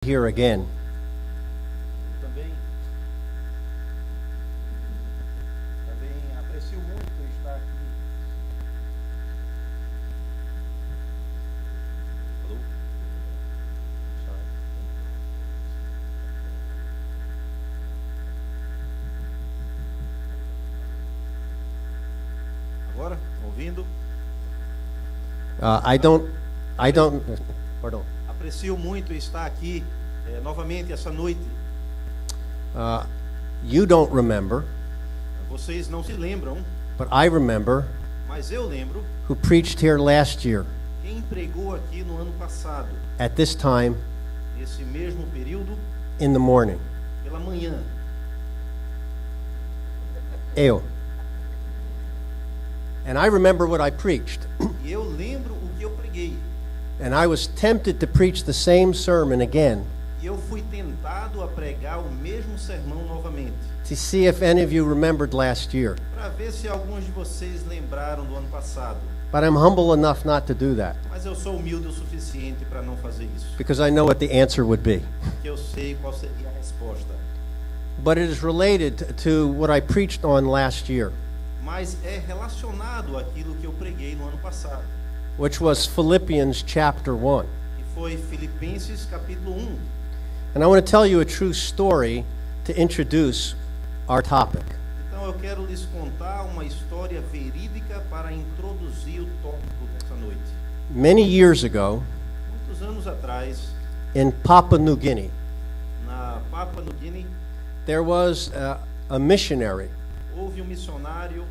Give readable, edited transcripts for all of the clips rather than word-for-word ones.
Here again. Também aprecio muito estar aqui. Alô? Agora, ouvindo? I don't. Pardon. Aprecio muito estar aqui novamente essa noite. You don't remember, Vocês não se lembram, but I remember mas eu lembro who preached here last year quem pregou aqui no ano passado, at this time nesse mesmo período, in the morning. pela manhã. Eu. And I remember what I preached. E eu lembro o que eu preguei. And I was tempted to preach the same sermon again E eu fui tentado a pregar o mesmo sermão novamente, to see if any of you remembered last year. para ver se alguns de vocês lembraram do ano passado. But I'm humble enough not to do that Mas eu sou humilde o suficiente para não fazer isso, because I know what the answer would be. porque eu sei qual seria a resposta. But it is related to what I preached on last year, Mas é relacionado àquilo que eu preguei no ano passado, which was Philippians chapter 1. que foi Filipenses capítulo 1. And I want to tell you a true story to introduce our topic. Então eu quero lhes contar uma história verídica para introduzir o tópico dessa noite. Many years ago, Muitos anos atrás, in Papua New Guinea, na Papua New Guinea, there was a missionary houve um missionário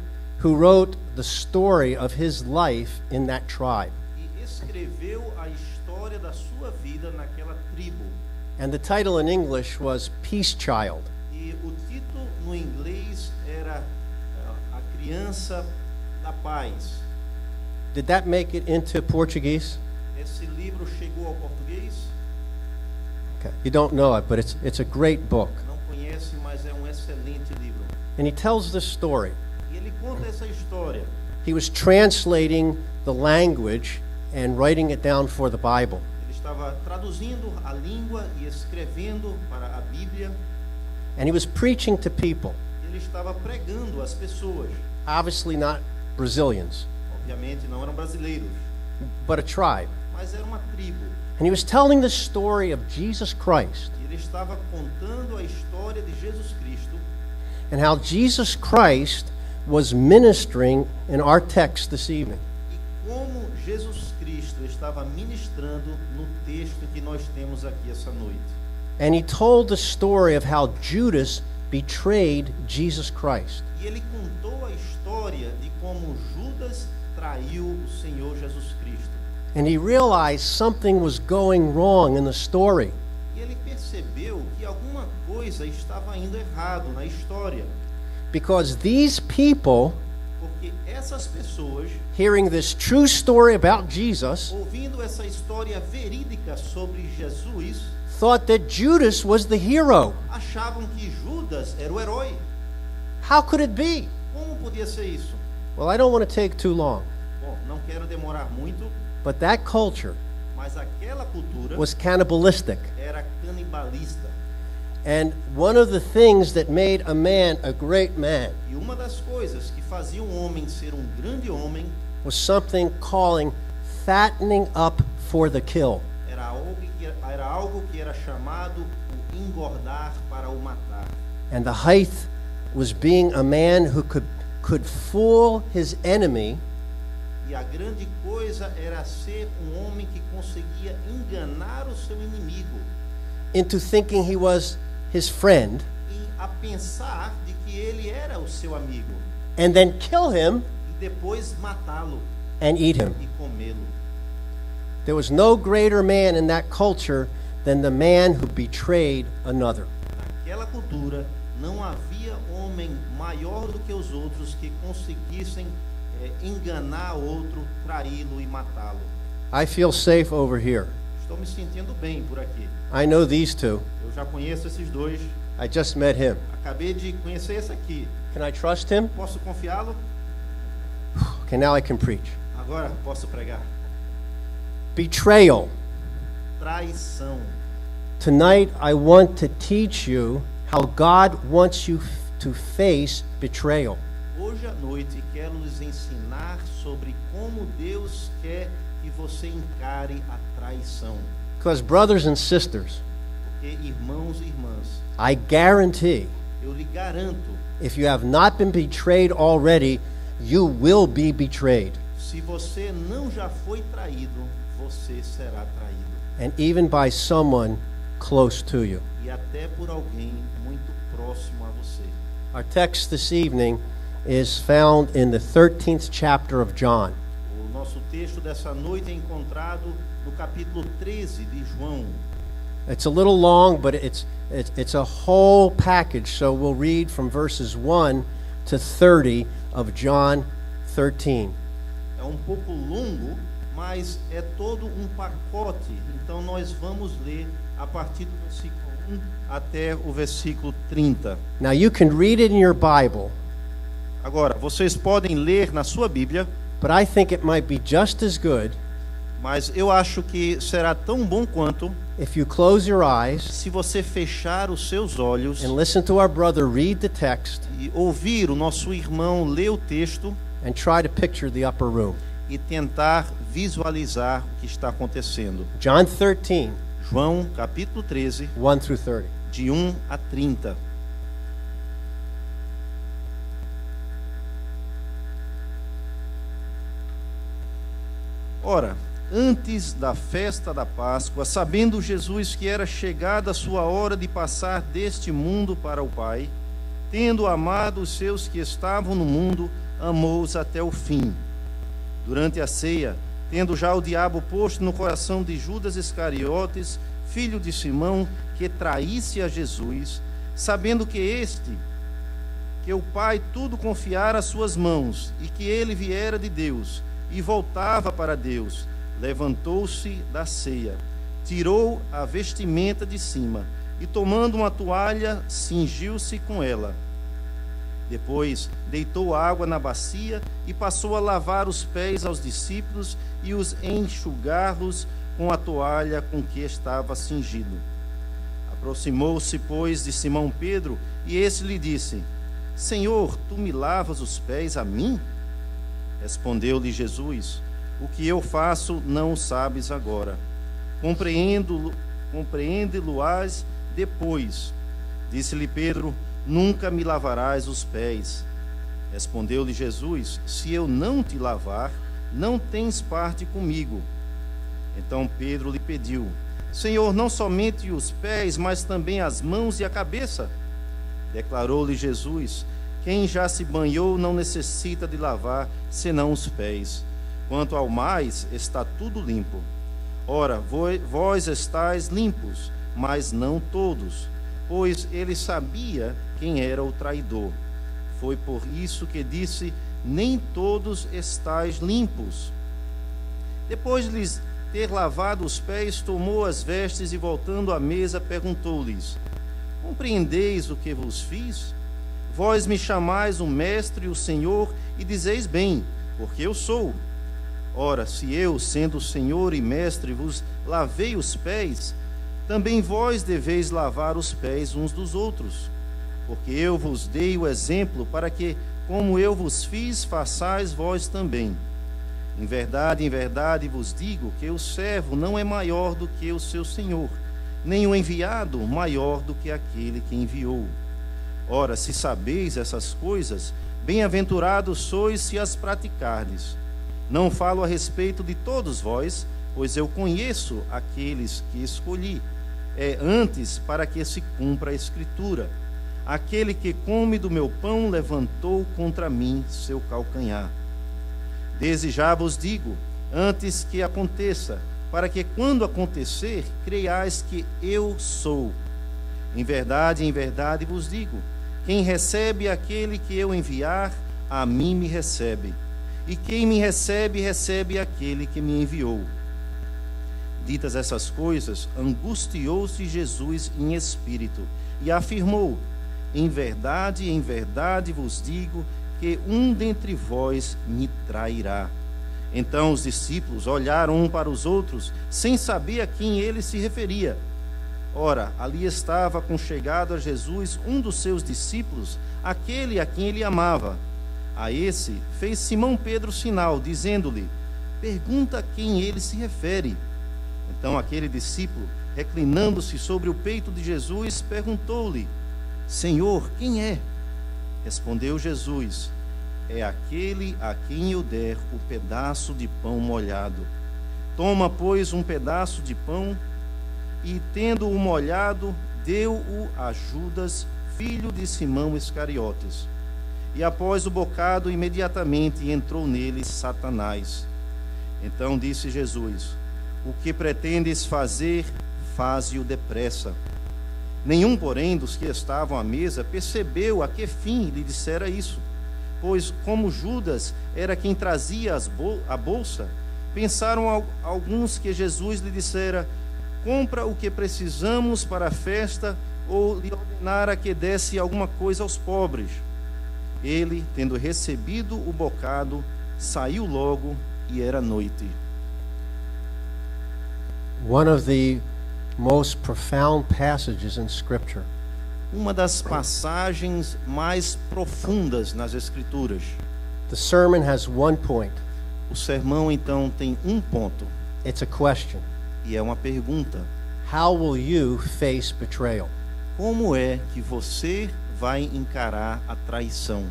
who wrote the story of his life in that tribe. e escreveu a história da sua vida naquela tribo. And the title in English was Peace Child. E o título no inglês era A Criança da Paz. Did that make it into Portuguese? Esse livro chegou ao português? Okay. You don't know it, but it's a great book. Não conhece, mas é um excelente livro. And he tells this story. E ele conta essa história. He was translating the language and writing it down for the Bible. Ele estava traduzindo a língua e escrevendo para a Bíblia. And he was preaching to people, Ele estava pregando às pessoas. obviously not Brazilians, Obviamente não eram brasileiros, but a tribe. mas era uma tribo. And he was telling the story of Jesus Christ E ele estava contando a história de Jesus Cristo and how Jesus Christ was ministering in our text this evening. e como Jesus Cristo estava ministrando no texto que nós temos aqui essa noite. And he told the story of how Judas betrayed Jesus Christ. E ele contou a história de como Judas traiu o Senhor Jesus Cristo. And he realized something was going wrong in the story. E ele percebeu que alguma coisa estava indo errado na história, Because these people, porque essas pessoas, hearing this true story about Jesus, ouvindo essa história verídica sobre Jesus, thought that Judas was the hero. achavam que Judas era o herói. How could it be? Como podia ser isso? Well, I don't want to take too long, Bom, não quero demorar muito, but that culture mas aquela cultura was cannibalistic. era canibalista. And one of the things that made a man a great man E uma das coisas que fazia um homem ser um grande homem was something calling fattening up for the kill. era algo que era chamado o engordar para o matar. And the height was being a man who could fool his enemy E a grande coisa era ser um homem que conseguia enganar o seu inimigo into thinking he was his friend e a pensar de que ele era o seu amigo and then kill him e depois matá-lo and eat him. e comê-lo. There was no greater man in that culture than the man who betrayed another. Naquela cultura não havia homem maior do que os outros que conseguissem enganar outro, traí-lo e matá-lo. I feel safe over here. Estou me sentindo bem por aqui. I know these two. Eu já conheço esses dois. I just met him. Acabei de conhecer esse aqui. Can I trust him? Posso confiá-lo? Okay, now I can preach. Agora posso pregar. Betrayal. Traição. Tonight I want to teach you how God wants you to face betrayal. Hoje à noite quero lhes ensinar sobre como Deus quer que você encare a traição. Because brothers and sisters, Porque irmãos e irmãs, I guarantee eu lhe garanto, if you have not been betrayed already, you will be betrayed. se você não já foi traído, você será traído. And even by someone close to you. E até por alguém muito próximo a você. Our text this evening is found in the 13th chapter of John. O nosso texto dessa noite é encontrado no capítulo 13 de João. It's a little long, but it's a whole package. So we'll read from verses 1 to 30 of John 13. É um pouco longo, mas é todo um pacote. Então nós vamos ler a partir do versículo 1 até o versículo 30. Now you can read it in your Bible, Agora, vocês podem ler na sua Bíblia, but I think it might be just as good mas eu acho que será tão bom quanto if you close your eyes se você fechar os seus olhos and listen to our brother read the text e ouvir o nosso irmão ler o texto and try to picture the upper room. e tentar visualizar o que está acontecendo. John 13, João, capítulo 13, 1 through 30. de 1 a 30. Ora, antes da festa da Páscoa, sabendo Jesus que era chegada a sua hora de passar deste mundo para o Pai, tendo amado os seus que estavam no mundo, amou-os até o fim. Durante a ceia, tendo já o diabo posto no coração de Judas Iscariotes, filho de Simão, que traísse a Jesus, sabendo que o Pai tudo confiara às suas mãos, e que ele viera de Deus, e voltava para Deus, levantou-se da ceia, tirou a vestimenta de cima, e tomando uma toalha, cingiu-se com ela. Depois deitou água na bacia e passou a lavar os pés aos discípulos e os enxugá-los com a toalha com que estava cingido. Aproximou-se, pois, de Simão Pedro, e esse lhe disse: Senhor, tu me lavas os pés a mim? Respondeu-lhe Jesus: O que eu faço não sabes agora. Compreende-lo-ás depois. Disse-lhe Pedro: Nunca me lavarás os pés. Respondeu-lhe Jesus: Se eu não te lavar, não tens parte comigo. Então Pedro lhe pediu: Senhor, não somente os pés, mas também as mãos e a cabeça. Declarou-lhe Jesus: Quem já se banhou não necessita de lavar, senão os pés. Quanto ao mais, está tudo limpo. Ora, vós estáis limpos, mas não todos, pois ele sabia quem era o traidor. Foi por isso que disse: Nem todos estáis limpos. Depois de lhes ter lavado os pés, tomou as vestes e, voltando à mesa, perguntou-lhes: Compreendeis o que vos fiz? Vós me chamais o Mestre e o Senhor, e dizeis bem, porque eu sou. Ora, se eu, sendo o Senhor e Mestre, vos lavei os pés, também vós deveis lavar os pés uns dos outros. Porque eu vos dei o exemplo para que, como eu vos fiz, façais vós também. Em verdade vos digo que o servo não é maior do que o seu senhor, nem o enviado maior do que aquele que enviou. Ora, se sabeis essas coisas, bem-aventurados sois se as praticardes. Não falo a respeito de todos vós, pois eu conheço aqueles que escolhi. É antes para que se cumpra a Escritura. Aquele que come do meu pão levantou contra mim seu calcanhar. Desde já vos digo, antes que aconteça, para que quando acontecer, creiais que eu sou. Em verdade vos digo, quem recebe aquele que eu enviar, a mim me recebe. E quem me recebe, recebe aquele que me enviou. Ditas essas coisas, angustiou-se Jesus em espírito e afirmou: em verdade vos digo que um dentre vós me trairá. Então os discípulos olharam um para os outros, sem saber a quem ele se referia. Ora, ali estava conchegado a Jesus um dos seus discípulos, aquele a quem ele amava. A esse fez Simão Pedro sinal, dizendo-lhe: pergunta a quem ele se refere. Então aquele discípulo, reclinando-se sobre o peito de Jesus, perguntou-lhe: Senhor, quem é? Respondeu Jesus: é aquele a quem eu der o pedaço de pão molhado. Toma, pois, um pedaço de pão, e tendo-o molhado, deu-o a Judas, filho de Simão Iscariotes. E após o bocado, imediatamente entrou nele Satanás. Então disse Jesus: o que pretendes fazer, faze-o depressa. Nenhum, porém, dos que estavam à mesa percebeu a que fim lhe dissera isso, pois, como Judas era quem trazia a bolsa, pensaram alguns que Jesus lhe dissera: compra o que precisamos para a festa, ou lhe ordenara que desse alguma coisa aos pobres. Ele, tendo recebido o bocado, saiu logo, e era noite. One of the most profound passages in Scripture. Uma das passagens mais profundas nas Escrituras. The sermon has one point. O sermão, então, tem um ponto. It's a question. E é uma pergunta. How will you face betrayal? Como é que você vai encarar a traição?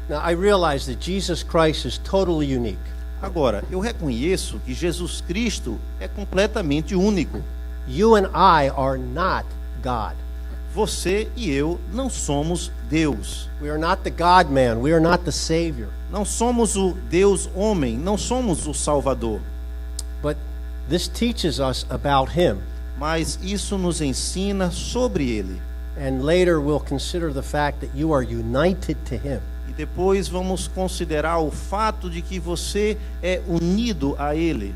Now, I realize that Jesus Christ is totally unique. Agora, eu reconheço que Jesus Cristo é completamente único. You and I are not God. Você e eu não somos Deus. We are not the God-man. We are not the Savior. Não somos o Deus homem, não somos o Salvador. But this teaches us about Him. Mas isso nos ensina sobre Ele. And later we'll consider the fact that you are united to Him. E depois vamos considerar o fato de que você é unido a Ele.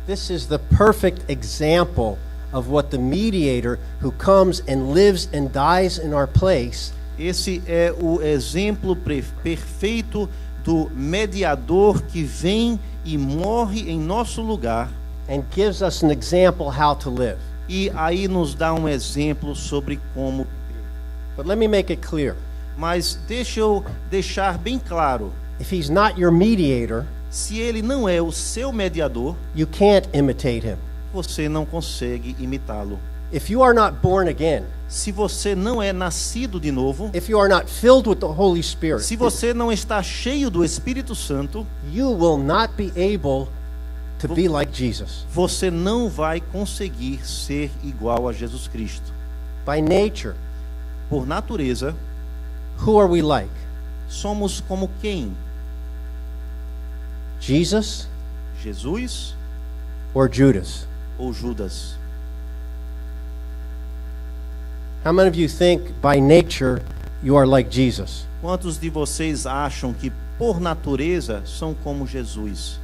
This is the perfect example of what the mediator who comes and lives and dies in our place. Esse é o exemplo perfeito do mediador que vem e morre em nosso lugar. And gives us an example how to live. E aí nos dá um exemplo sobre como. But let me make it clear. Mas deixa eu deixar bem claro. If He's not your mediator, se Ele não é o seu mediador, you can't imitate Him. Você não consegue imitá-lo. If you are not born again, se você não é nascido de novo, if you are not filled with the Holy Spirit, se você não está cheio do Espírito Santo, you will not be able to be like Jesus. Você não vai conseguir ser igual a Jesus Cristo. By nature, por natureza, who are we like? Somos como quem? Jesus? Jesus? Or Judas? Ou Judas? How many of you think by nature you are like Jesus? Quantos de vocês acham que por natureza são como Jesus?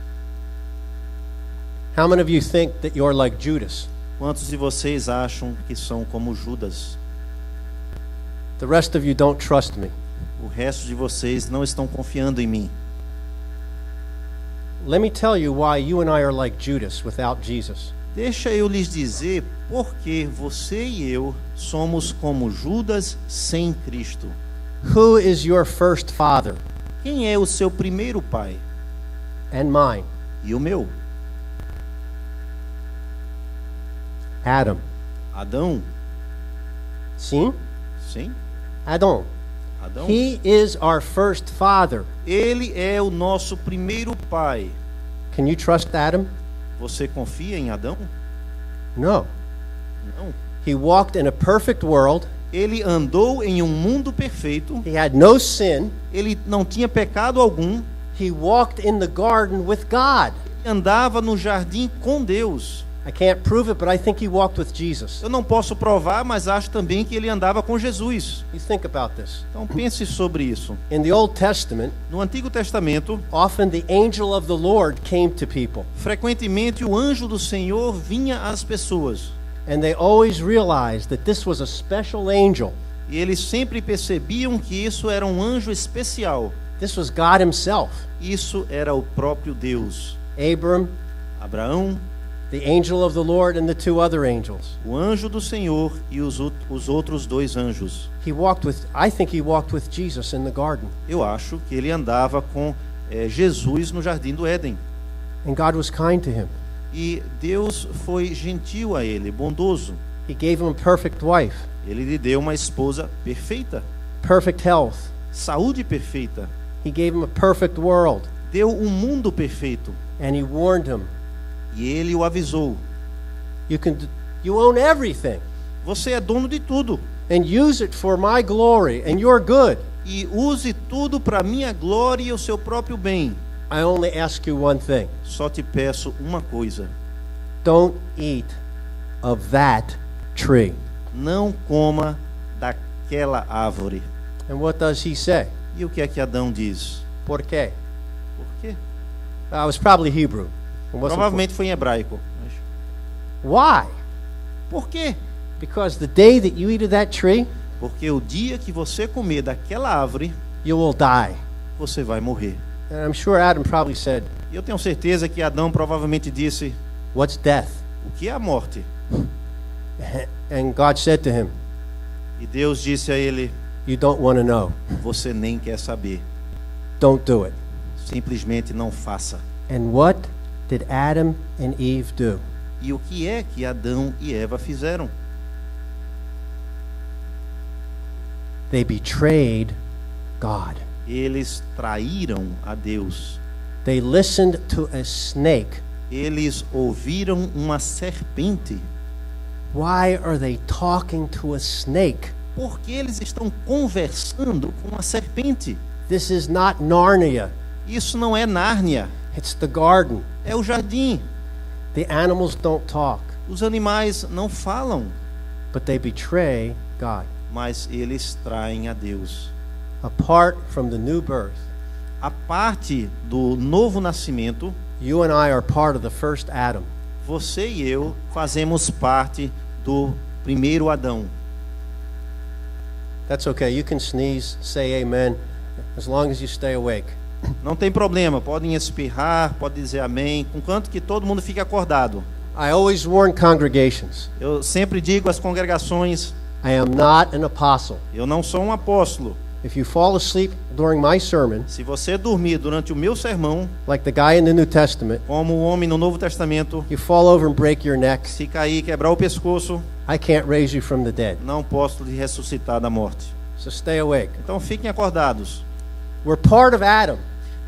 How many of you think that you are like Judas? Quantos de vocês acham que são como Judas? The rest of you don't trust me. O resto de vocês não estão confiando em mim. Let me tell you why you and I are like Judas without Jesus. Deixa eu lhes dizer por que você e eu somos como Judas sem Cristo. Who is your first father? Quem é o seu primeiro pai? And mine. E o meu? Adam. Adão? Sim? Sim. Adão. Adão. He is our first father. Ele é o nosso primeiro pai. Can you trust Adam? Você confia em Adão? No. Não. He walked in a perfect world. Ele andou em um mundo perfeito. He had no sin. Ele não tinha pecado algum. He walked in the garden with God. Ele andava no jardim com Deus. I can't prove it, but I think he walked with Jesus. Eu não posso provar, mas acho também que ele andava com Jesus. You think about this. Então pense sobre isso. In the Old Testament, no Antigo Testamento, often the angel of the Lord came to people. Frequentemente o anjo do Senhor vinha às pessoas. And they always realized that this was a special angel. E eles sempre percebiam que isso era um anjo especial. This was God himself. Isso era o próprio Deus. Abram, Abraão, the angel of the Lord and the two other angels. O anjo do Senhor e os outros dois anjos. I think he walked with Jesus in the garden. Eu acho que ele andava com Jesus no jardim do Éden. And God was kind to him. E Deus foi gentil a ele, bondoso. He gave him a perfect wife, Ele lhe deu uma esposa perfeita, perfect health. saúde perfeita. He gave him a perfect world. Deu um mundo perfeito. And he warned him, E ele o avisou. you own everything. Você é dono de tudo. And use it for my glory and your good. E use tudo para minha glória e o seu próprio bem. I only ask you one thing. Só te peço uma coisa. Don't eat of that tree. Não coma daquela árvore. And what does he say? E o que é que Adão diz? Por quê? Por quê? It was probably Hebrew. It wasn't Provavelmente foi em hebraico. Why? Por quê? Because the day that you eat of that tree, Porque o dia que você comer daquela árvore, you will die. você vai morrer. And I'm sure Adam probably said, E eu tenho certeza que Adão provavelmente disse: what's death? o que é a morte? And God said to him, E Deus disse a ele: you don't want to know. você nem quer saber. Don't do it. Simplesmente não faça. And what did Adam and Eve do? E o que é que Adão e Eva fizeram? They betrayed God. Eles traíram a Deus. They listened to a snake. Eles ouviram uma serpente. Why are they talking to a snake? Porque eles estão conversando com uma serpente. This is not Narnia. Isso não é Nárnia, It's the garden. é o jardim. The animals don't talk, Os animais não falam, but they betray God. mas eles traem a Deus. Apart from the new birth, A parte do novo nascimento, you and I are part of the first Adam. você e eu fazemos parte do primeiro Adão. That's okay. You can sneeze, say amen, as long as you stay awake. Não tem problema, podem espirrar, podem dizer amém, conquanto que todo mundo fique acordado. I always warn congregations, Eu sempre digo às congregações: I am not an apostle. eu não sou um apóstolo. If you fall asleep during my sermon, Se você dormir durante o meu sermão, like the guy in the New Testament, como o homem no Novo Testamento, you fall over and break your neck, se cair e quebrar o pescoço, I can't raise you from the dead. não posso lhe ressuscitar da morte. So stay awake. Então fiquem acordados. We're part of Adam.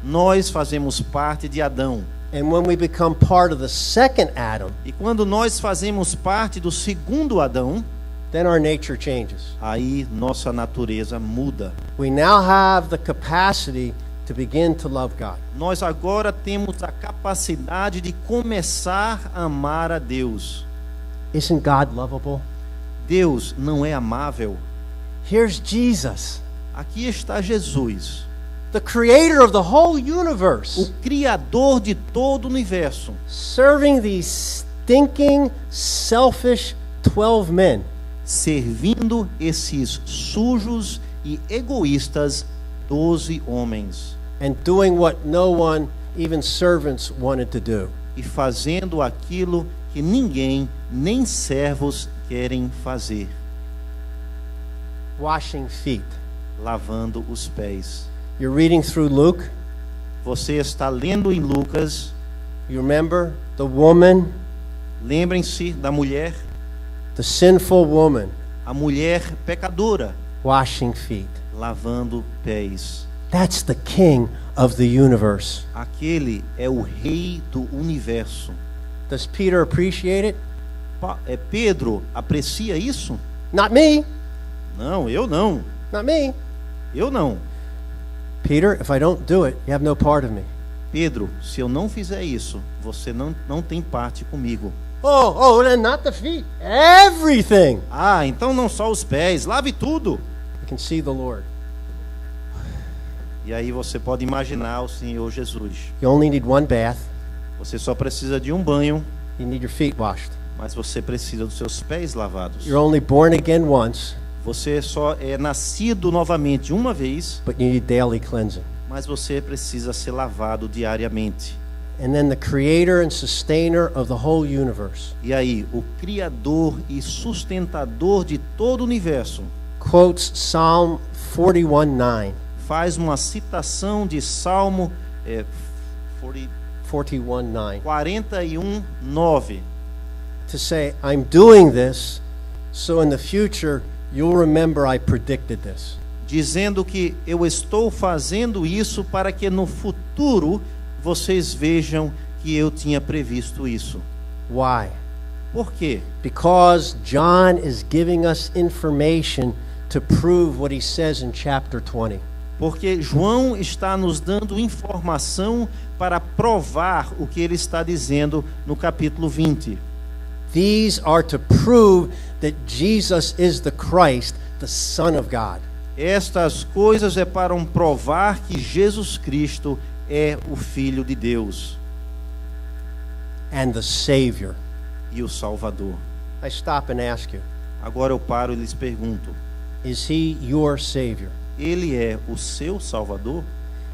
Nós fazemos parte de Adão. And when we become part of the second Adam, E quando nós fazemos parte do segundo Adão, then our nature changes. aí nossa natureza muda. We now have the capacity to begin to love God. Nós agora temos a capacidade de começar a amar a Deus. Isn't God lovable? Deus não é amável? Here's Jesus, Aqui está Jesus, the creator of the whole o universe, Criador de todo o universo, serving these stinking, selfish 12 men. servindo esses sujos e egoístas 12 homens And doing what no one, even servants, wanted to do. e fazendo aquilo que ninguém, nem servos, querem fazer, Washing feet. lavando os pés. You're reading through Luke. Você está lendo em Lucas, You remember the woman, lembrem-se da mulher, the sinful woman, a mulher pecadora, washing feet. lavando pés. That's the king of the universe. Aquele é o rei do universo. Does Peter appreciate it? Pedro aprecia isso? Not me. Não, eu não. Not me. Eu não. Peter, if I don't do it, you have no part of me. Pedro, se eu não fizer isso, você não tem parte comigo. Then not the feet. Everything. Ah, então não só os pés, lave tudo. You can see the Lord. E aí você pode imaginar o Senhor Jesus. You only need one bath. Você só precisa de um banho, You need your feet washed. mas você precisa dos seus pés lavados. You're only born again once, Você só é nascido novamente uma vez, but you need daily cleansing. mas você precisa ser lavado diariamente. and then the creator and sustainer of the whole universe, E aí, o criador e sustentador de todo o universo quotes Psalm 41:9. faz uma citação de Salmo 41:9. 41:9, To say, I'm doing this, so in the future you'll remember I predicted this. dizendo que eu estou fazendo isso para que no futuro vocês vejam que eu tinha previsto isso. Why? Por quê? Because John is giving us information to prove what he says in chapter 20. Porque João está nos dando informação para provar o que ele está dizendo no capítulo 20. These are to prove that Jesus is the Christ, the Son of God. Estas coisas é para provar que Jesus Cristo é o Filho de Deus And the Savior. e o Salvador. I stop and ask you, Agora eu paro e lhes pergunto: is he your Savior? ele é o seu Salvador?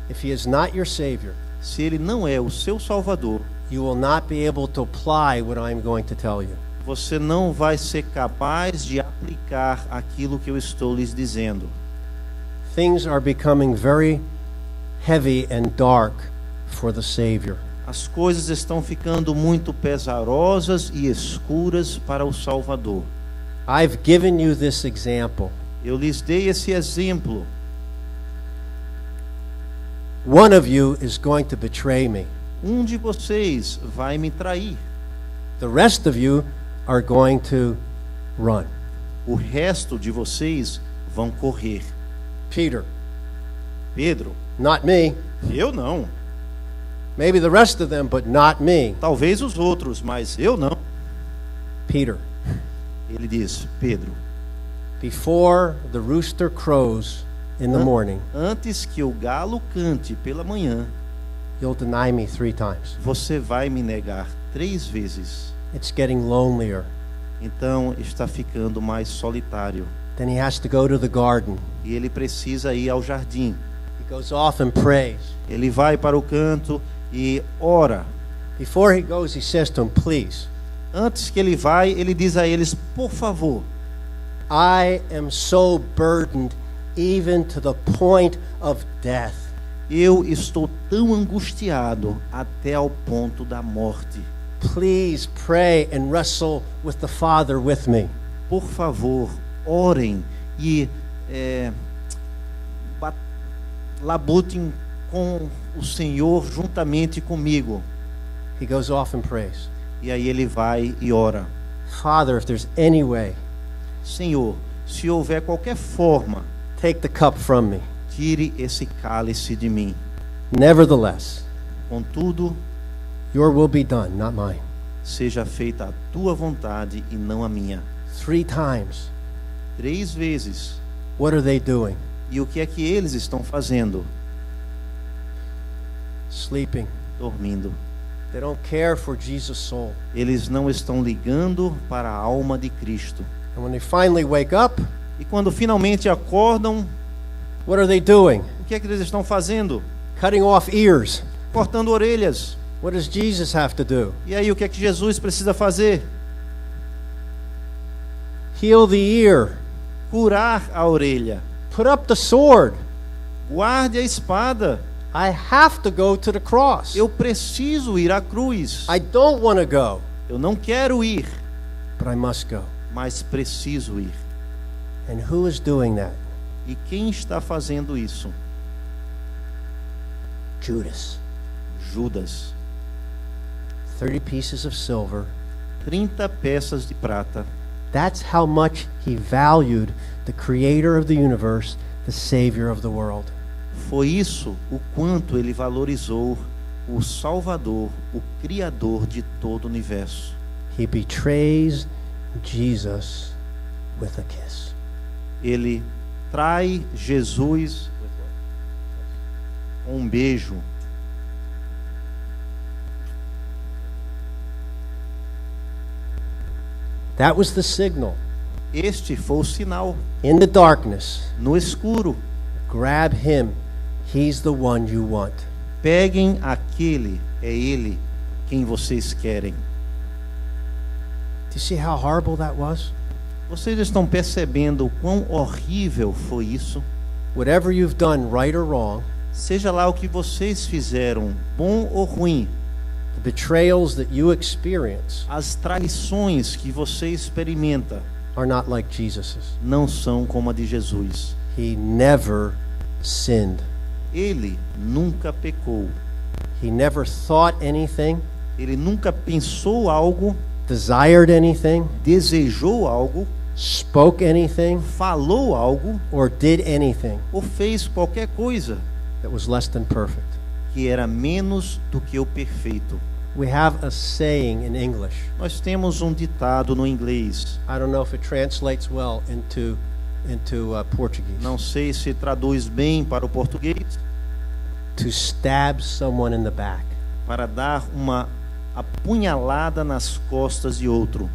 If he is not your Savior, Se ele não é o seu Salvador, you will not be able to apply what I'm going to tell you. você não vai ser capaz de aplicar aquilo que eu estou lhes dizendo. Things are becoming very heavy and dark for the Savior. As coisas estão ficando muito pesarosas e escuras para o Salvador. I've given you this example. Eu lhes dei esse exemplo. One of you is going to betray me. Um de vocês vai me trair. The rest of you are going to run. O resto de vocês vão correr. Peter, Pedro, not me. eu não. Maybe the rest of them, but not me. Talvez os outros, mas eu não. Peter, Ele diz: Pedro, before the rooster crows in the morning, antes que o galo cante pela manhã, you'll deny me 3 times. você vai me negar 3 vezes. It's getting lonelier. Então está ficando mais solitário. Then he has to go to the garden. E ele precisa ir ao jardim. He goes off and prays. Ele vai para o canto e ora. Before he goes, he says to them, please, Antes que ele vai, ele diz a eles: por favor, I am so burdened even to the point of death. eu estou tão angustiado até ao ponto da morte. Please pray and wrestle with the Father with me. Por favor, orem e labutem com o Senhor juntamente comigo. He goes off and prays. E aí ele vai e ora: Father, if there's any way, Senhor, se houver qualquer forma, take the cup from me. tire esse cálice de mim. Nevertheless, Contudo, your will be done, not mine. seja feita a tua vontade e não a minha. 3 times. 3 vezes. What are they doing? E o que é que eles estão fazendo? Sleeping. Dormindo. They don't care for Jesus' soul. Eles não estão ligando para a alma de Cristo. And when they finally wake up, E quando finalmente acordam, what are they doing? o que é que eles estão fazendo? Cutting off ears. Cortando orelhas. What does Jesus have to do? E aí o que é que Jesus precisa fazer? Heal the ear. Curar a orelha. Put up the sword. Guarde a espada. I have to go to the cross. Eu preciso ir à cruz. I don't want to go, Eu não quero ir, but I must go. mas preciso ir. And who is doing that? E quem está fazendo isso? Judas. Judas. 30 pieces of silver. 30 peças de prata. That's how much he valued the creator of the universe, the savior of the world. Foi isso o quanto ele valorizou o Salvador, o Criador de todo o universo. He betrays Jesus with a kiss. Ele trai Jesus com um beijo. That was the signal. Este foi o sinal. In the darkness, No escuro, grab him. He's the one you want. Peguem aquele, é ele quem vocês querem. Do you see how horrible that was? Vocês estão percebendo o quão horrível foi isso? Whatever you've done, right or wrong, Seja lá o que vocês fizeram, bom ou ruim, the betrayals that you experience as traições que você experimenta are not like Jesus's. não são como a de Jesus. He never sinned. Ele nunca pecou. He never thought anything, Ele nunca pensou algo, desired anything, desejou algo, spoke anything, falou algo or did anything ou fez qualquer coisa that was less than perfect. que era menos do que o perfeito. We have a saying in English. Nós temos um ditado no inglês. I don't know if it translates well into Portuguese. Não sei se traduz bem para o português. To stab someone in the back. Para dar uma apunhalada nas costas de outro.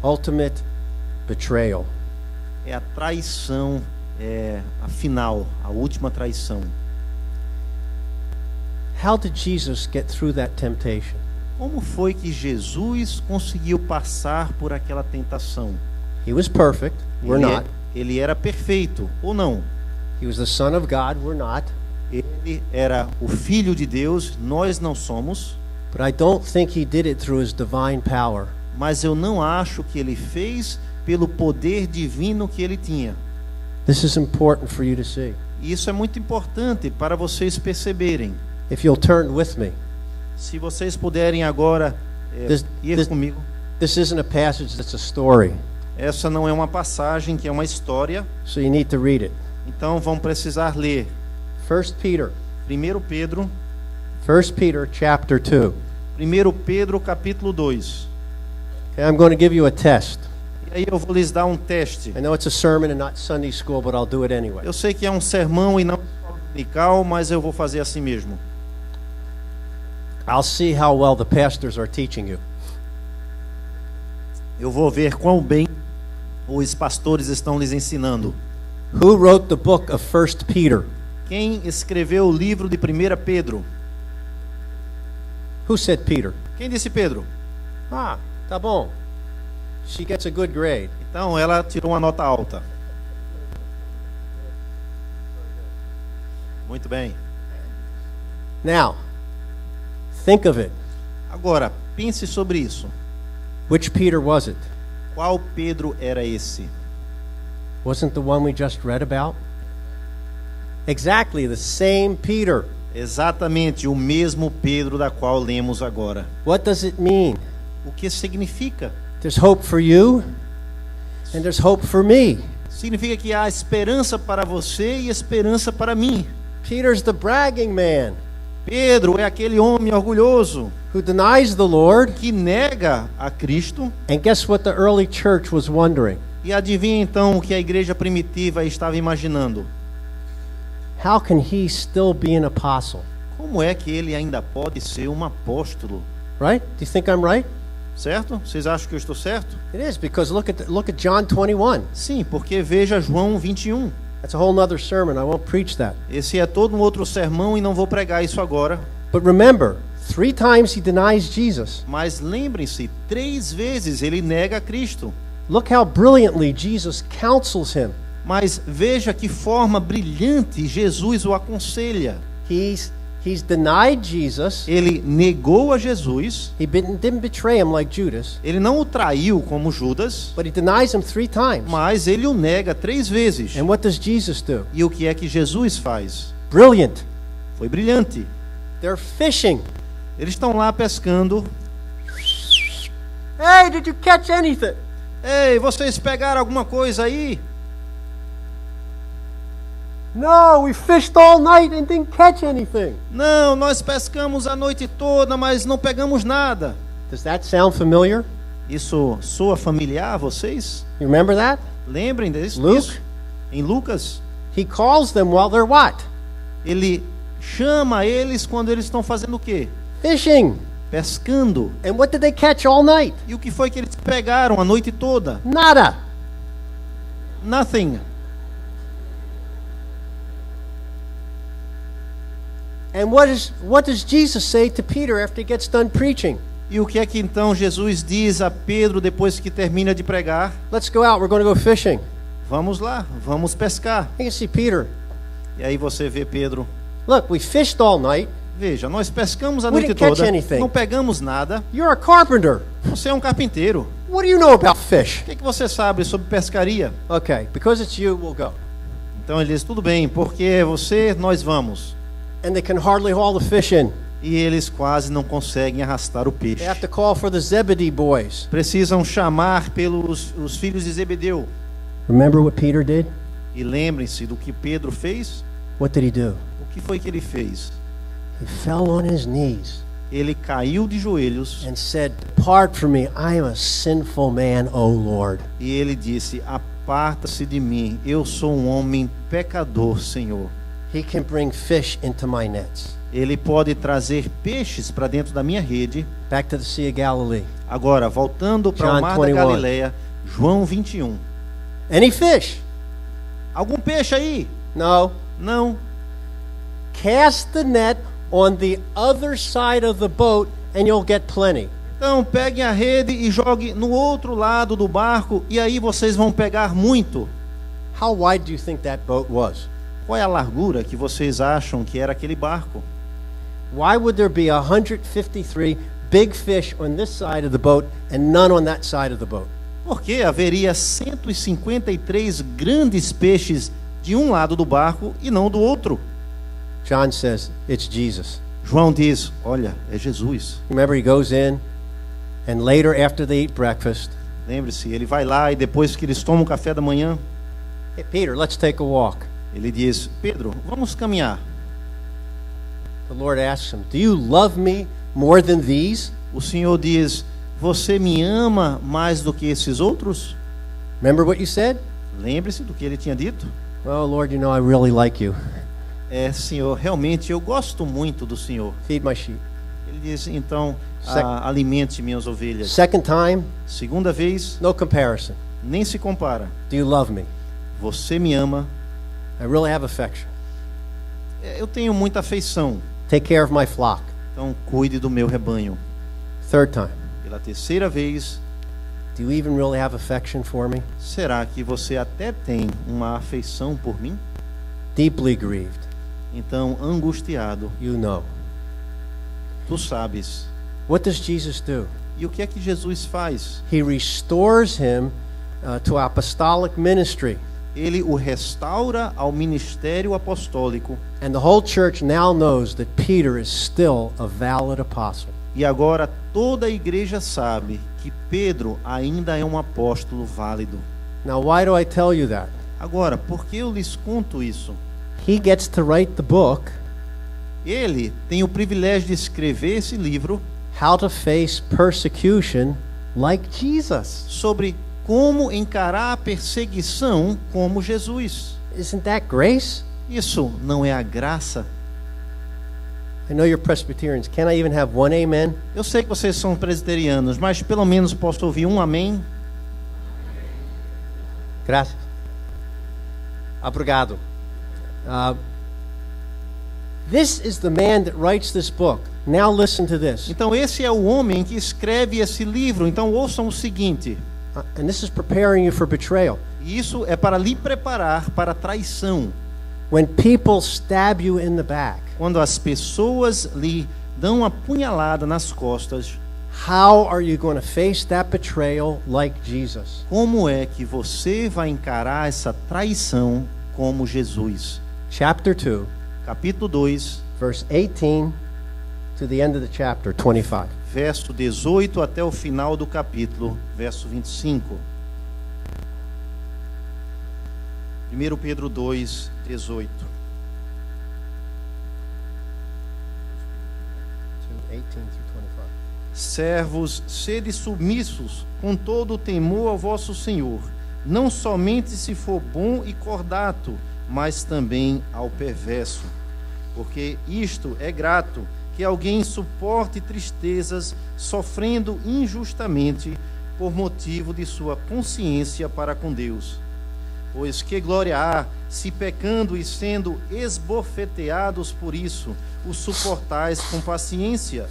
Ultimate betrayal. É a traição, é a final, a última traição. How did Jesus get through that temptation? Como foi que Jesus conseguiu passar por aquela tentação? He was perfect. We're not. Ele era perfeito, ou não? He was the Son of God. We're not. Ele era o Filho de Deus, nós não somos. But I don't think he did it through his divine power. Mas eu não acho que ele fez pelo poder divino que ele tinha. This is important for you to see. E isso é muito importante para vocês perceberem. If you'll turn with me. Se vocês puderem agora ir comigo. This isn't a passage, that's a story. Essa não é uma passagem, que é uma história. So you need to read it. Então vão precisar ler. 1 Peter. 1 Pedro. 1 Peter chapter 2. 1 Pedro capítulo 2. Okay, I'm going to give you a test. E aí eu vou lhes dar um teste. I know it's a sermon and not Sunday school, but I'll do it anyway. Eu sei que é um sermão e não escola dominical, mas eu vou fazer assim mesmo. I'll see how well the pastors are teaching you. Eu vou ver quão bem os pastores estão lhes ensinando. Who wrote the book of 1 Peter? Quem escreveu o livro de 1 Pedro? Who said Peter? Quem disse Pedro? Ah, tá bom. She gets a good grade. Então ela tirou uma nota alta. Muito bem. Now, think of it. Agora, pense sobre isso. Which Peter was it? Qual Pedro era esse? Wasn't the one we just read about? Exactly, the same Peter. Exatamente o mesmo Pedro da qual lemos agora. What does it mean? O que significa? There's hope for you and there's hope for me. Significa que há esperança para você e esperança para mim. Peter's the bragging man Pedro é aquele homem orgulhoso who denies the Lord. que nega a Cristo. And guess what the early church was wondering? E adivinha então o que a igreja primitiva estava imaginando? How can he still be an apostle? Como é que ele ainda pode ser um apóstolo? Right? Do you think I'm right? Certo? Vocês acham que eu estou certo? It is, because look at John 21. Sim, porque veja João 21. That's a whole nother sermon. I won't preach that. Esse é todo um outro sermão e não vou pregar isso agora. But remember, 3 times he denies Jesus. Mas lembrem-se, 3 vezes ele nega a Cristo. Look how brilliantly Jesus counsels him. Mas veja que forma brilhante Jesus o aconselha. He's denied Jesus. Ele negou a Jesus. He didn't betray him like Judas, Ele não o traiu como Judas, but he denies him 3 times. mas ele o nega 3 vezes. And what does Jesus do? E o que é que Jesus faz? Brilliant. Foi brilhante. They're fishing. Eles estão lá pescando. Hey, did you catch anything? Ei, vocês pegaram alguma coisa aí? No, we fished all night and didn't catch anything. Não, nós pescamos a noite toda, mas não pegamos nada. Does that sound familiar? Isso soa familiar a vocês? You remember that? Lembrem disso? Luke? Em Lucas, He calls them while they're what? ele chama eles quando eles estão fazendo o quê? Fishing. Pescando. And what did they catch all night? E o que foi que eles pegaram a noite toda? Nada. Nothing. And what does Jesus say to Peter after he gets done preaching? E o que é que então Jesus diz a Pedro depois que termina de pregar? Let's go out, we're going to go fishing. Vamos lá, vamos pescar. You can see Peter. E aí você vê Pedro. Look, we fished all night. Veja, nós pescamos a We noite didn't catch toda, anything. não pegamos nada. You're a carpenter. Você é um carpinteiro. What do you know about fish? O que você sabe sobre pescaria? Okay, because it's you, we'll go. Então ele diz, tudo bem, porque é você, nós vamos. And they can hardly haul the fish in. E eles quase não conseguem arrastar o peixe. They have to call for the Zebedee boys. Precisam chamar pelos os filhos de Zebedeu. Remember what Peter did? E lembrem-se do que Pedro fez. What did he do? O que foi que ele fez? He fell on his knees Ele caiu de joelhos and said, "Depart from me, I am a sinful man, O Lord." e ele disse, aparta-se de mim, eu sou um homem pecador, Senhor. He can bring fish into my nets. Ele pode trazer peixes para dentro da minha rede. Back to the Sea of Galilee. Agora, voltando para John o mar 21. da Galileia, João 21. Any fish? Algum peixe aí? No. Não. Cast the net on the other side of the boat and you'll get plenty. Então, peguem a rede e joguem no outro lado do barco e aí vocês vão pegar muito. How wide do you think that boat was? Qual é a largura que vocês acham que era aquele barco? Why would there be 153 big fish on this side of the boat and none on that side of the boat? Porque haveria 153 grandes peixes de um lado do barco e não do outro. John says, it's Jesus. João diz, olha, é Jesus. Remember, he goes in, and later after they eat breakfast, Lembre-se, ele vai lá e depois que eles tomam o café da manhã, "Hey, Peter, let's take a walk." ele diz, Pedro, vamos caminhar. The Lord asks him, "Do you love me more than these?" O Senhor diz, você me ama mais do que esses outros? Remember what you said? Lembre-se do que ele tinha dito. Well, Lord, you know I really like you. É, Senhor, realmente eu gosto muito do Senhor. Feed my sheep. Ele diz, então, Sec- alimente minhas ovelhas. Second time, Segunda vez, no comparison. nem se compara. Do you love me? Você me ama. I really have affection. Eu tenho muita afeição. Take care of my flock. Então, cuide do meu rebanho. Third time, Pela terceira vez, do you even really have affection for me? será que você até tem uma afeição por mim? Deeply grieved. Então, angustiado, You know. tu sabes. What does Jesus do? E o que é que Jesus faz? He restores him to apostolic ministry. Ele o restaura ao ministério apostólico. And the whole church now knows that Peter is still a valid apostle. E agora toda a igreja sabe que Pedro ainda é um apóstolo válido. Now, why do I tell you that? Agora, por que eu lhes conto isso? He gets to write the book, Ele tem o privilégio de escrever esse livro How to Face Persecution Like Jesus. sobre como encarar a perseguição como Jesus. Isn't that grace? Isso não é a graça? I know you're Presbyterians. Can I even have one amen? Eu sei que vocês são presbiterianos, mas pelo menos posso ouvir um amém? Gracias. Obrigado. This is the man that writes this book. Now listen to this. Então esse é o homem que escreve esse livro. Então ouçam o seguinte. And this is preparing you for betrayal. E isso é para lhe preparar para a traição. When people stab you in the back, Quando as pessoas lhe dão uma punhalada nas costas, how are you going to face that betrayal like Jesus? como é que você vai encarar essa traição como Jesus? Chapter 2, Capítulo 2, verse 18 to the end of the chapter, 25. verso 18 até o final do capítulo, verso 25. 1 Pedro 2, 18. 18 through 25. Servos, sede submissos com todo o temor ao vosso Senhor, não somente se for bom e cordato, mas também ao perverso. Porque isto é grato, que alguém suporte tristezas, sofrendo injustamente, por motivo de sua consciência para com Deus. Pois que glória há, se pecando e sendo esbofeteados por isso, o suportais com paciência?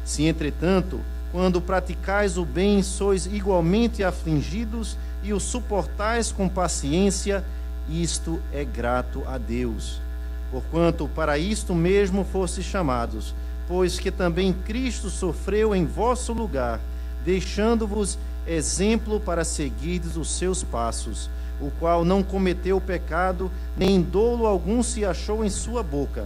Se, entretanto, quando praticais o bem, sois igualmente afligidos e o suportais com paciência, isto é grato a Deus. Porquanto para isto mesmo fostes chamados, pois que também Cristo sofreu em vosso lugar, deixando-vos exemplo para seguirdes os seus passos, o qual não cometeu pecado, nem dolo algum se achou em sua boca.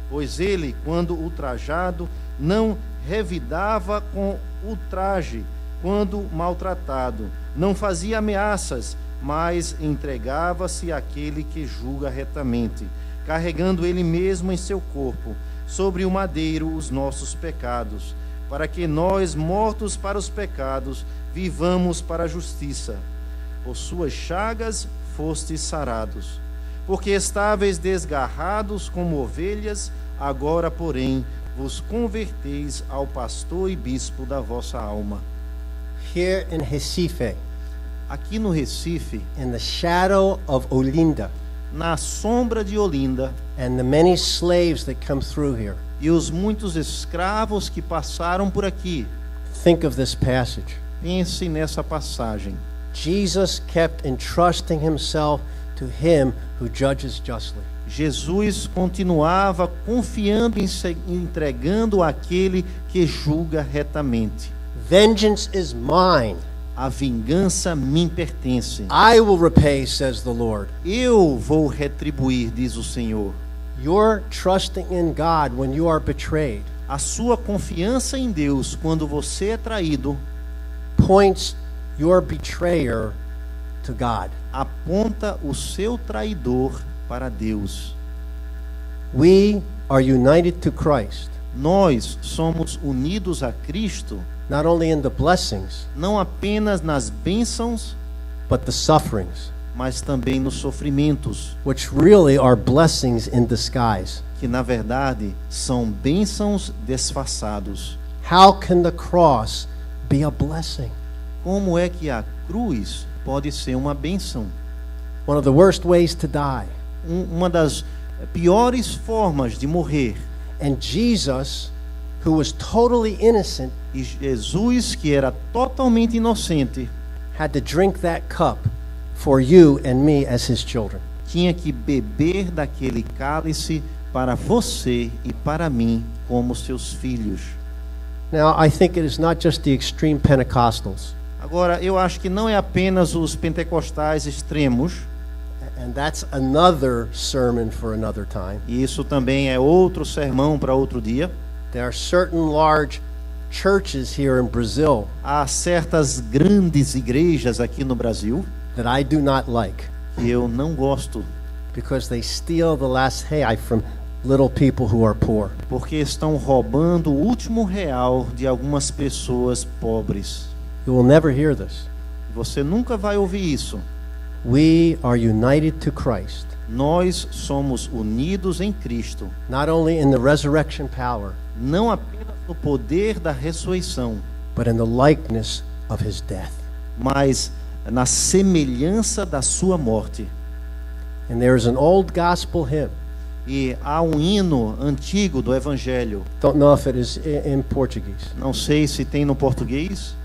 Pois ele, quando ultrajado, não revidava com ultraje, quando maltratado, não fazia ameaças, mas entregava-se àquele que julga retamente, carregando ele mesmo em seu corpo, sobre o madeiro, os nossos pecados, para que nós, mortos para os pecados, vivamos para a justiça. Por suas chagas fostes sarados. Porque estáveis desgarrados como ovelhas, agora, porém, vos converteis ao pastor e bispo da vossa alma. Here in Recife, Aqui no Recife, in the shadow of Olinda, na sombra de Olinda, and the many slaves that come through here, e os muitos escravos que passaram por aqui, think of this passage. pense nessa passagem. Jesus kept entrusting himself to him who judges justly. Jesus continuava confiando e entregando àquele que julga retamente. Vengeance is mine. A vingança me pertence. I will repay, says the Lord. Eu vou retribuir, diz o Senhor. You're trusting in God when you are betrayed A sua confiança em Deus quando você é traído points your betrayer to God. aponta o seu traidor para Deus. We are united to Christ, Nós somos unidos a Cristo not only in the blessings, não apenas nas bênçãos, but the sufferings, mas também nos sofrimentos, which really are blessings in disguise. que na verdade são bênçãos disfarçados. How can the cross be a blessing? Como é que a cruz pode ser uma bênção? One of the worst ways to die. Uma das piores formas de morrer. And Jesus, who was totally innocent, E Jesus, que era totalmente inocente, had to drink that cup for you and me as his children. tinha que beber daquele cálice para você e para mim como seus filhos. Now, I think it is not just the extreme Pentecostals, Agora, eu acho que não é apenas os pentecostais extremos, and that's another sermon for another time. e isso também é outro sermão para outro dia. There are certain large churches here in Brazil Há certas grandes igrejas aqui no Brasil that I do not like que eu não gosto, because they steal the last hay from little people who are poor. porque estão roubando o último real de algumas pessoas pobres. You will never hear this. Você nunca vai ouvir isso. We are united to Christ, Nós somos unidos em Cristo, not only in the resurrection power, não apenas no poder da ressurreição, but in the likeness of his death. mas na semelhança da sua morte. And there is an old gospel hymn. E há um hino antigo do Evangelho, Don't know if it is in Portuguese. não sei se tem no português.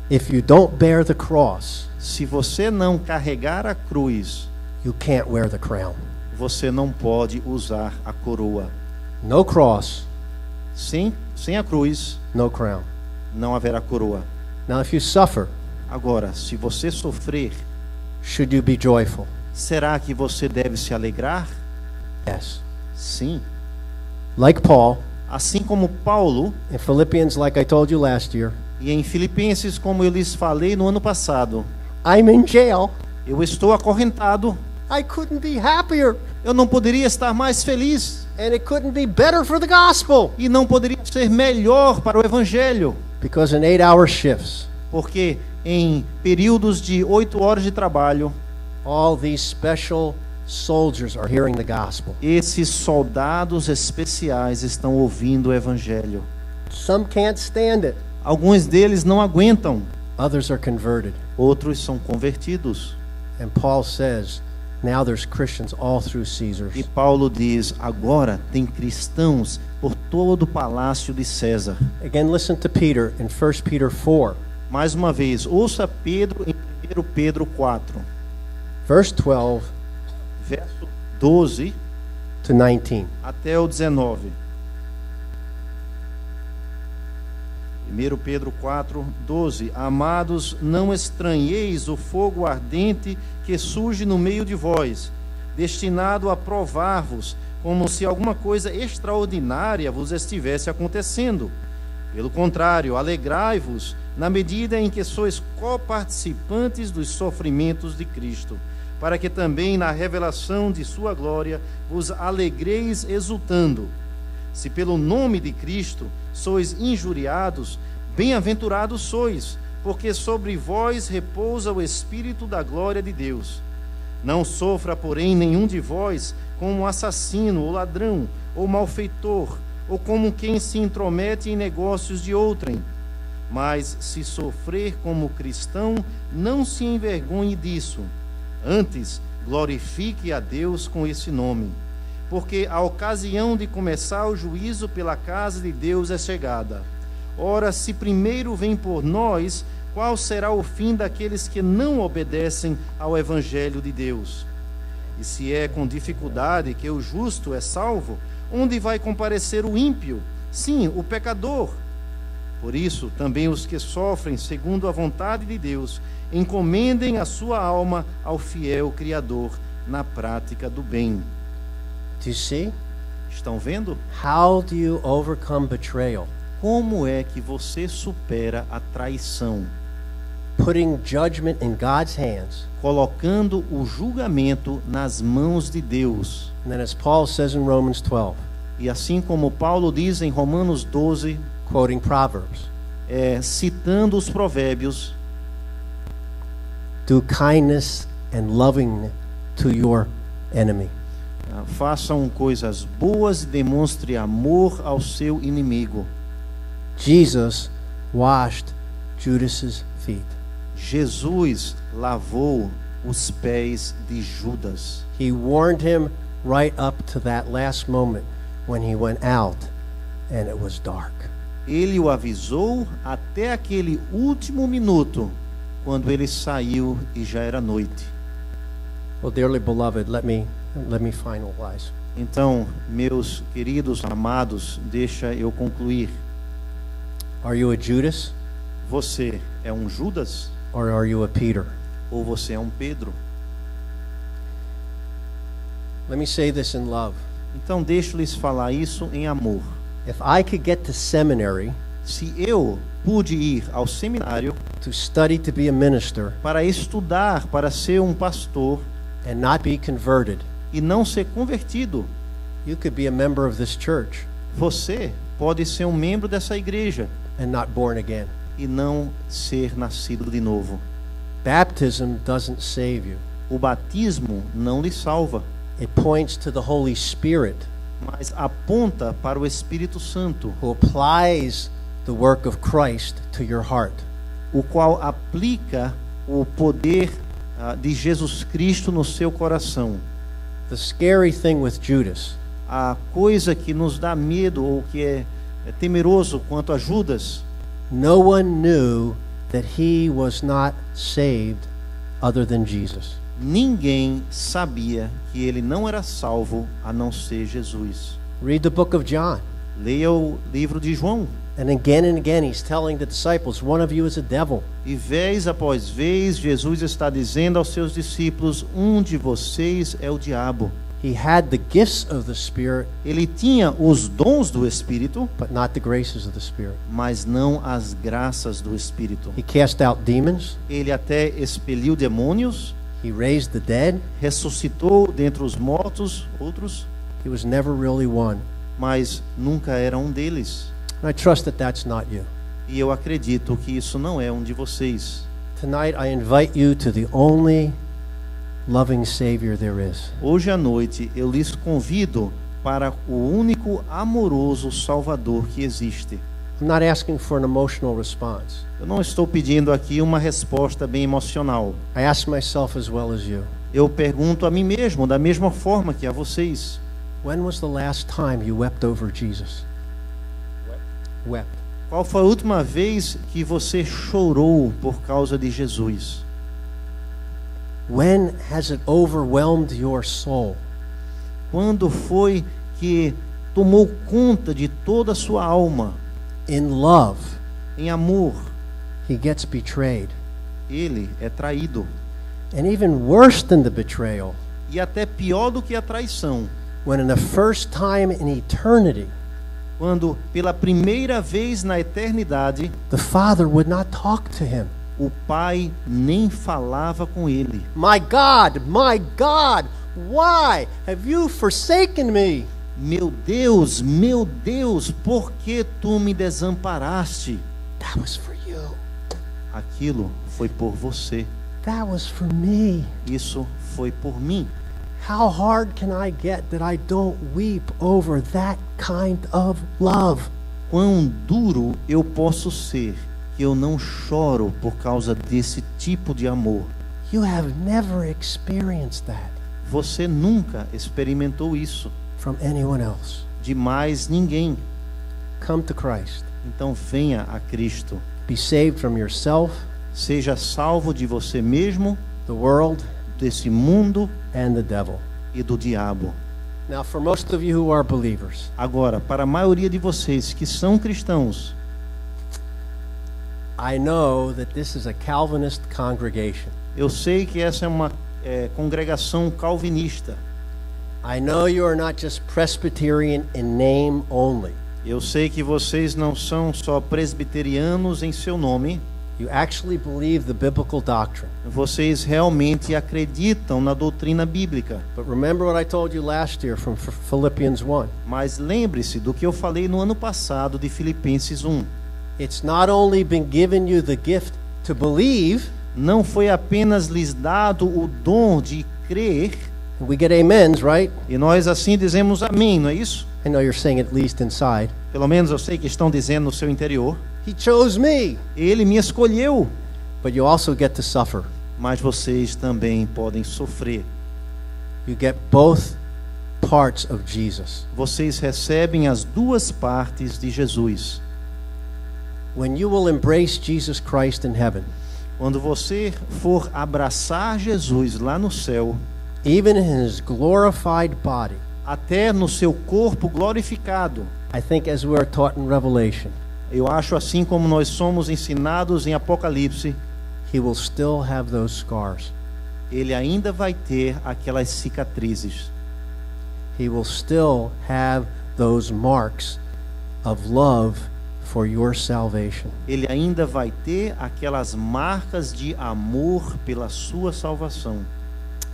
If you don't bear the cross, Se você não carregar a cruz, you can't wear the crown. você não pode usar a coroa. No cross, Sem a cruz, no crown. não haverá coroa. Now, if you suffer, Agora, se você sofrer, should you be joyful? será que você deve se alegrar? Yes. Sim. Like Paul, Assim como Paulo, in Philippians, like I told you last year, e em Filipenses, como eu lhes falei no ano passado, I'm in jail. eu estou acorrentado. I couldn't be happier. Eu não poderia estar mais feliz. And it couldn't be better for the gospel. E não poderia ser melhor para o Evangelho. Because in 8-hour shifts, Porque em períodos de 8 horas de trabalho, all these special soldiers are hearing the gospel. esses soldados especiais estão ouvindo o Evangelho. Some can't stand it. Alguns deles não aguentam, Others are converted. outros são convertidos. And Paul says, now there's Christians all through Caesar's. E Paulo diz, agora tem cristãos por todo o palácio de César. Again, listen to Peter in 1 Peter 4, Mais uma vez, ouça Pedro em 1 Pedro 4, verse 12 verso 12 to 19. até o 19. 1 Pedro 4, 12. Amados, não estranheis o fogo ardente que surge no meio de vós, destinado a provar-vos, como se alguma coisa extraordinária vos estivesse acontecendo. Pelo contrário, alegrai-vos na medida em que sois coparticipantes dos sofrimentos de Cristo, para que também na revelação de sua glória vos alegreis exultando. Se pelo nome de Cristo sois injuriados, bem-aventurados sois, porque sobre vós repousa o Espírito da glória de Deus. Não sofra, porém, nenhum de vós como um assassino, ou ladrão, ou malfeitor, ou como quem se intromete em negócios de outrem. Mas, se sofrer como cristão, não se envergonhe disso. Antes, glorifique a Deus com esse nome. Porque a ocasião de começar o juízo pela casa de Deus é chegada. Ora, se primeiro vem por nós, qual será o fim daqueles que não obedecem ao Evangelho de Deus? E se é com dificuldade que o justo é salvo, onde vai comparecer o ímpio? Sim, o pecador. Por isso, também os que sofrem segundo a vontade de Deus, encomendem a sua alma ao fiel Criador na prática do bem. Do you see? Estão vendo? How do you overcome betrayal? Como é que você supera a traição? Putting judgment in God's hands. Colocando o julgamento nas mãos de Deus. And then as Paul says in Romans 12, E assim como Paulo diz em Romanos 12, quoting Proverbs, citando os provérbios, do kindness and loving to your enemy. façam coisas boas e demonstre amor ao seu inimigo. Jesus washed Judas's feet. Jesus lavou os pés de Judas. He warned him right up to that last moment when he went out and it was dark. Ele o avisou até aquele último minuto, quando ele saiu e já era noite. Well, dearly beloved, let me finalize. Então, meus queridos amados, deixa eu concluir. Are you a Judas Você é um Judas or are you a Peter? ou você é um Pedro? Let me say this in love. Então, deixo-lhes falar isso em amor. If I could get to seminary Se eu pude ir ao seminário to study to be a minister para estudar, para ser um pastor and not be converted, e não ser convertido, you could be a member of this church você pode ser um membro dessa igreja and not born again. e não ser nascido de novo. Baptism doesn't save you. O batismo não lhe salva, It points to the Holy Spirit mas aponta para o Espírito Santo, who applies the work of Christ to your heart. o qual aplica o poder de Jesus Cristo no seu coração. The scary thing with Judas A coisa que nos dá medo ou que é temeroso quanto a Judas, no one knew that he was not saved other than Jesus. ninguém sabia que ele não era salvo a não ser Jesus. Read the book of John. Leia o livro de João. And again he's telling the disciples, one of you is a devil. E vez após vez, Jesus está dizendo aos seus discípulos, um de vocês é o diabo. He had the gifts of the Spirit, Ele tinha os dons do Espírito, but not the graces of the Spirit. mas não as graças do Espírito. He cast out demons. Ele até expeliu demônios, He raised the dead. ressuscitou dentre os mortos outros, He was never really one. mas nunca era um deles. And I trust that that's not you. E eu acredito que isso não é um de vocês. Tonight I invite you to the only loving Savior there is. Hoje à noite eu lhes convido para o único amoroso Salvador que existe. I'm not asking for an emotional response. Eu não estou pedindo aqui uma resposta bem emocional. I ask myself as well as you. Eu pergunto a mim mesmo, da mesma forma que a vocês. When was the last time you wept over Jesus? Wept. Qual foi a última vez que você chorou por causa de Jesus? When has it overwhelmed your soul? Quando foi que tomou conta de toda a sua alma? In love, Em amor, he gets betrayed. ele é traído. And even worse than the betrayal, E até pior do que a traição, when in the first time in eternity, quando pela primeira vez na eternidade, the Father would not talk to him. o Pai nem falava com ele. My God, why have you forsaken me? Meu Deus, por que tu me desamparaste? That was for you. Aquilo foi por você. That was for me. Isso foi por mim. How hard can I get that I don't weep over that kind of love? Quão duro eu posso ser que eu não choro por causa desse tipo de amor? You have never experienced that Você nunca experimentou isso from anyone else. de mais ninguém. Come to Christ. Então venha a Cristo. Be saved from yourself, Seja salvo de você mesmo, the world, desse mundo and the devil. e do diabo. Now, for most of you who are believers, Agora, para a maioria de vocês que são cristãos, I know that this is a Calvinist congregation. eu sei que essa é uma congregação calvinista. I know you are not just Presbyterian in name only. Eu sei que vocês não são só presbiterianos em seu nome. You actually believe the biblical doctrine. Vocês realmente acreditam na doutrina bíblica. But remember what I told you last year from Philippians 1. Mas lembre-se do que eu falei no ano passado de Filipenses 1. It's not only been given you the gift to believe, Não foi apenas lhes dado o dom de crer, we get amens, right? e nós assim dizemos amém, não é isso? I know you're saying at least inside. Pelo menos eu sei que estão dizendo no seu interior. He chose me. Ele me escolheu. But you also get to suffer. Mas vocês também podem sofrer. You get both parts of Jesus. Vocês recebem as duas partes de Jesus. When you will embrace Jesus Christ in heaven, Quando você for abraçar Jesus lá no céu, even in his glorified body, até no seu corpo glorificado, I think as we are taught in Revelation, eu acho assim como nós somos ensinados em Apocalipse, he will still have those scars. ele ainda vai ter aquelas cicatrizes. He will still have those marks of love for your salvation. Ele ainda vai ter aquelas marcas de amor pela sua salvação.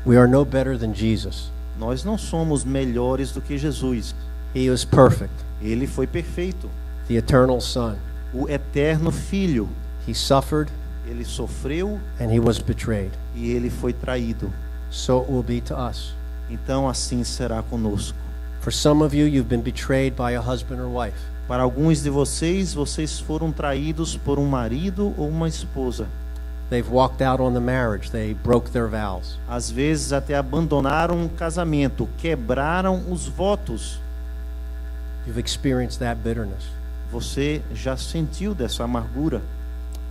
We are no better than Jesus. Nós não somos melhores do que Jesus. He was perfect, Ele foi perfeito, the eternal Son. o eterno Filho. He suffered Ele sofreu and he was betrayed. e ele foi traído. So it will be to us. Então assim será conosco. For some of you, you've been betrayed by a husband or wife. Para alguns de vocês, vocês foram traídos por um marido ou uma esposa. They've walked out on the marriage. They broke their vows. Às vezes até abandonaram um casamento, quebraram os votos. You've experienced that bitterness. Você já sentiu dessa amargura.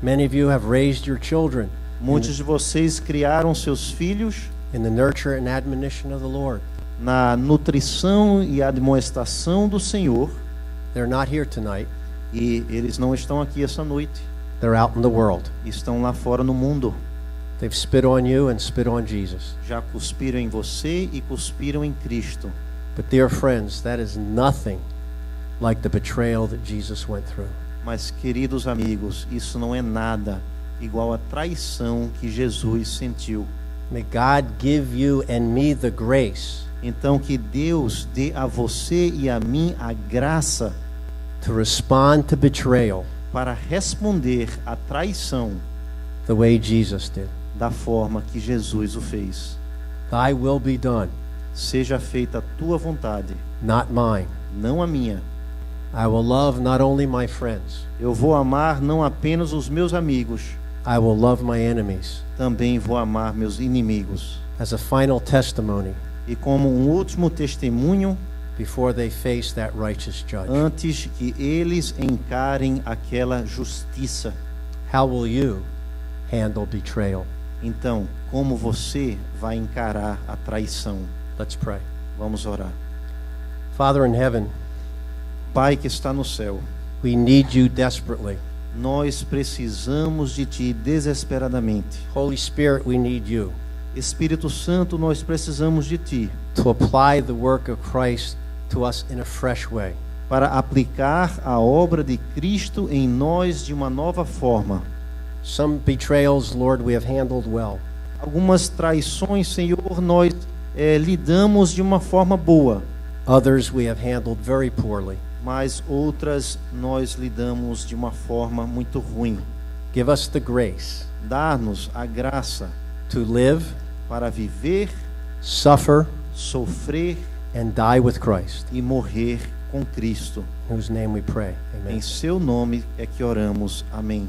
Many of you have raised your children Muitos de vocês criaram seus filhos in the nurture and admonition of the Lord. na nutrição e admoestação do Senhor, They're not here tonight. e eles não estão aqui essa noite. They're out in the world. Estão lá fora no mundo. They've spit on you and spit on Jesus. Já cuspiram em você e cuspiram em Cristo. But dear friends, that is nothing like the betrayal that Jesus went through. Mas, queridos amigos, isso não é nada igual à traição que Jesus sentiu. May God give you and me the grace Então, que Deus dê a você e a mim a graça to respond to betrayal para responder à traição the way Jesus did. da forma que Jesus o fez. Thy will be done, Seja feita a tua vontade, not mine. não a minha. I will love not only my friends, Eu vou amar não apenas os meus amigos, I will love my enemies. também vou amar meus inimigos. As a final testimony E como um último testemunho, before they face that righteous judge. antes que eles encarem aquela justiça. How will you handle betrayal? Então, como você vai encarar a traição? Let's pray. Vamos orar. Father in heaven, Pai que está no céu, we need you desperately. nós precisamos de Ti desesperadamente. Holy Spirit, we need you Espírito Santo, nós precisamos de Ti to apply the work of Christ to us in a fresh way. para aplicar a obra de Cristo em nós de uma nova forma. Some betrayals, Lord, we have handled well. Algumas traições, Senhor, nós lidamos de uma forma boa, Others we have handled very poorly. mas outras nós lidamos de uma forma muito ruim. Give us the grace Dá-nos a graça to live, para viver, suffer, sofrer and die with Christ. e morrer com Cristo. In whose name we pray. Amen. Em seu nome é que oramos. Amém.